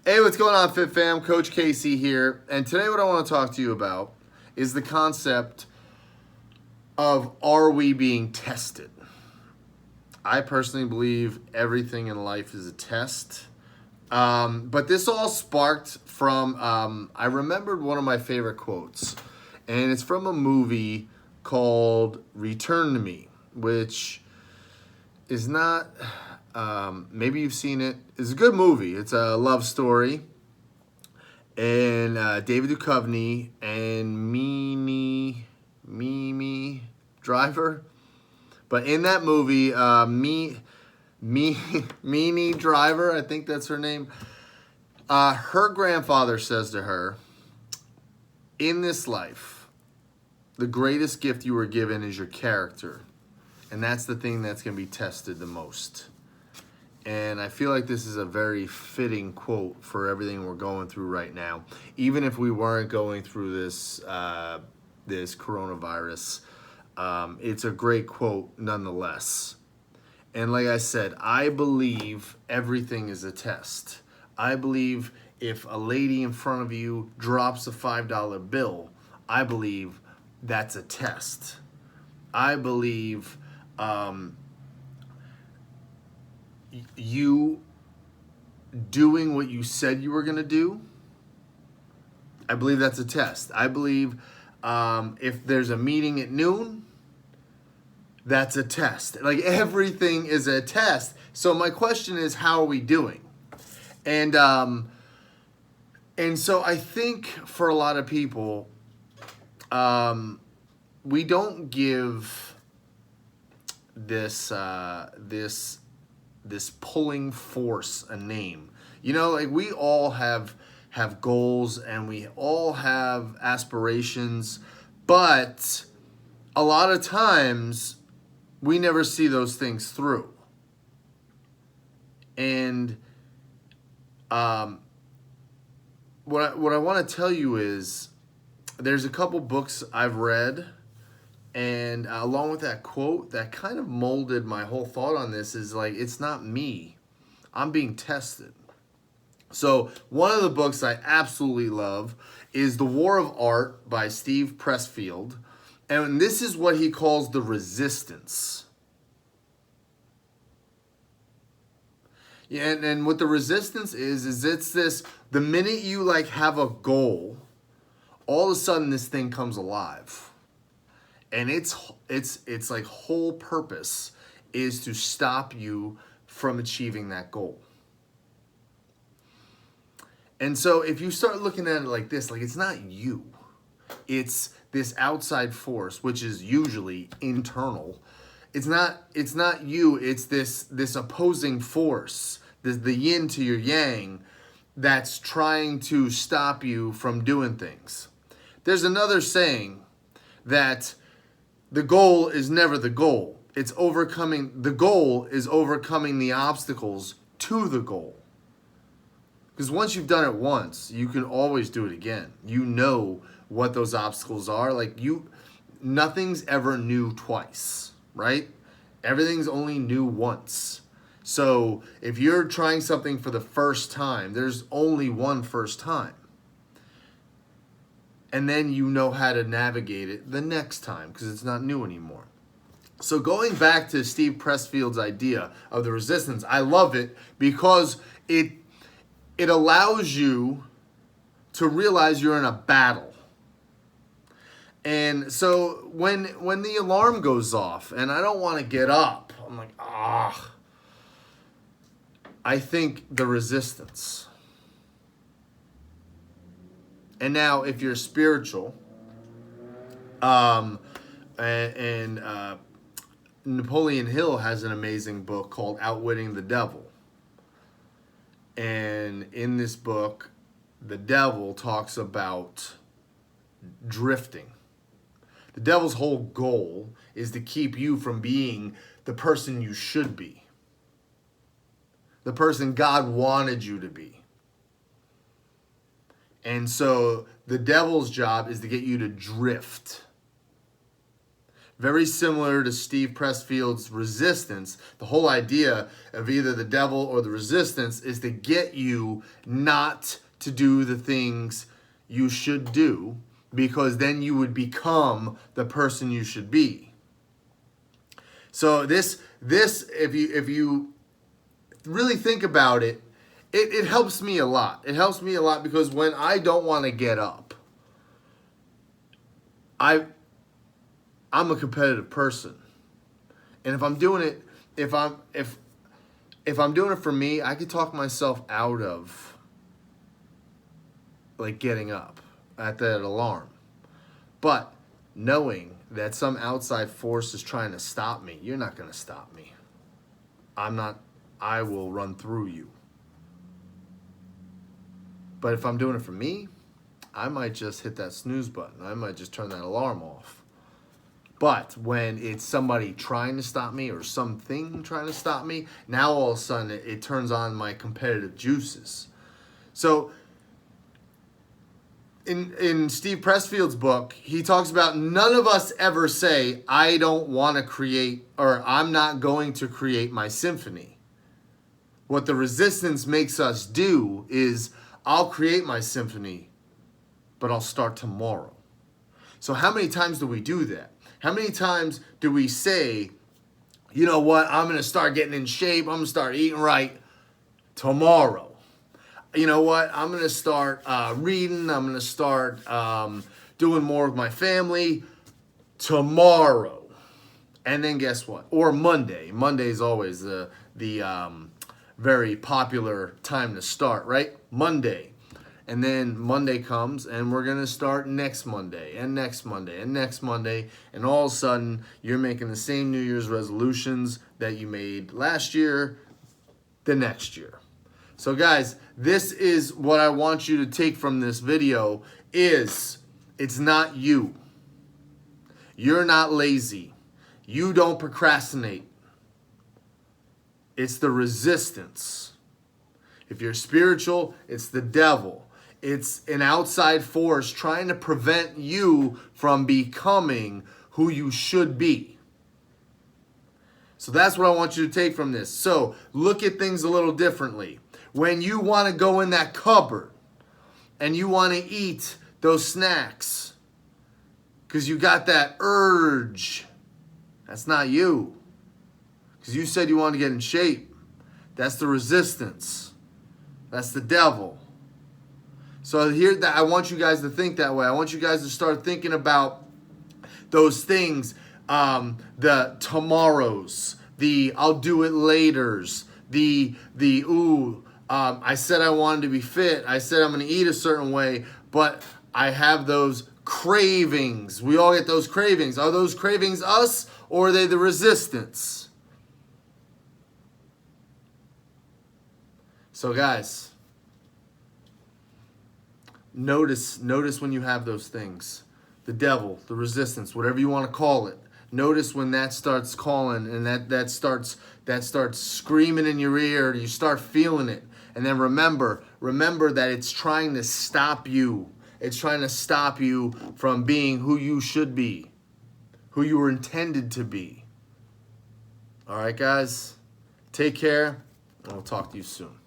Hey, what's going on, Fit Fam? Coach Casey here. And today, what I want to talk to you about is the concept of are we being tested? I personally believe everything in life is a test. But this all sparked from, I remembered one of my favorite quotes, and it's from a movie called Return to Me, which is not, maybe you've seen it. It's a good movie. It's a love story. And David Duchovny and Mimi Driver. But in that movie, Mimi Driver, I think that's her name. Her grandfather says to her, "In this life, the greatest gift you were given is your character, and that's the thing that's going to be tested the most." And I feel like this is a very fitting quote for everything we're going through right now. Even if we weren't going through this this coronavirus, it's a great quote nonetheless. And like I said, I believe everything is a test. I believe if a lady in front of you drops a $5 bill, I believe that's a test. I believe you doing what you said you were going to do, I believe that's a test. I believe if there's a meeting at noon, that's a test. Like everything is a test. So my question is, how are we doing? And so I think for a lot of people, we don't give this pulling force a name. You know, like we all have goals and we all have aspirations, but a lot of times we never see those things through. And what I want to tell you is there's a couple books I've read, and along with that quote, that kind of molded my whole thought on this is like, it's not me. I'm being tested. So one of the books I absolutely love is The War of Art by Steve Pressfield. And this is what he calls the resistance. Yeah, and what the resistance is it's this, the minute you like have a goal, all of a sudden this thing comes alive. And it's like whole purpose is to stop you from achieving that goal. And so if you start looking at it like this, like it's not you. It's this outside force, which is usually internal. It's not you, it's this opposing force, the yin to your yang, that's trying to stop you from doing things. There's another saying that the goal is never the goal. The goal is overcoming the obstacles to the goal. Because once you've done it once, you can always do it again. You know what those obstacles are. Nothing's ever new twice, right? Everything's only new once. So if you're trying something for the first time, there's only one first time. And then you know how to navigate it the next time because it's not new anymore. So going back to Steve Pressfield's idea of the resistance, I love it because it allows you to realize you're in a battle. And so when the alarm goes off and I don't want to get up, I'm like, I think the resistance. And now, if you're spiritual, and Napoleon Hill has an amazing book called Outwitting the Devil. And in this book, the devil talks about drifting. The devil's whole goal is to keep you from being the person you should be, the person God wanted you to be. And so the devil's job is to get you to drift very similar to Steve Pressfield's resistance. The whole idea of either the devil or the resistance is to get you not to do the things you should do, because then you would become the person you should be. So this if you really think about it, it helps me a lot. It helps me a lot because when I don't want to get up, I'm a competitive person. And if I'm doing it, if I'm doing it for me, I could talk myself out of like getting up at that alarm. But knowing that some outside force is trying to stop me, you're not going to stop me. I will run through you. But if I'm doing it for me, I might just hit that snooze button. I might just turn that alarm off. But when it's somebody trying to stop me or something trying to stop me, now all of a sudden it turns on my competitive juices. So in Steve Pressfield's book, he talks about none of us ever say, I don't want to create, or I'm not going to create my symphony. What the resistance makes us do is, I'll create my symphony, but I'll start tomorrow. So how many times do we do that? How many times do we say, you know what, I'm going to start getting in shape, I'm going to start eating right tomorrow. You know what, I'm going to start reading, I'm going to start doing more with my family tomorrow. And then guess what? Or Monday. Monday is always the very popular time to start, right? Monday. And then Monday comes and we're going to start next Monday and next Monday and next Monday. And all of a sudden you're making the same New Year's resolutions that you made last year, the next year. So guys, this is what I want you to take from this video is it's not you. You're not lazy. You don't procrastinate. It's the resistance. If you're spiritual, it's the devil. It's an outside force trying to prevent you from becoming who you should be. So that's what I want you to take from this. So look at things a little differently. When you want to go in that cupboard and you want to eat those snacks because you got that urge, that's not you. Because you said you wanted to get in shape. That's the resistance. That's the devil. So here, I want you guys to think that way. I want you guys to start thinking about those things, the tomorrows, the I'll do it laters, I said I wanted to be fit. I said I'm going to eat a certain way, but I have those cravings. We all get those cravings. Are those cravings us or are they the resistance? So guys, notice when you have those things. The devil, the resistance, whatever you want to call it. Notice when that starts calling and that starts screaming in your ear, you start feeling it. And then remember that it's trying to stop you. It's trying to stop you from being who you should be, who you were intended to be. All right, guys, take care, and I'll talk to you soon.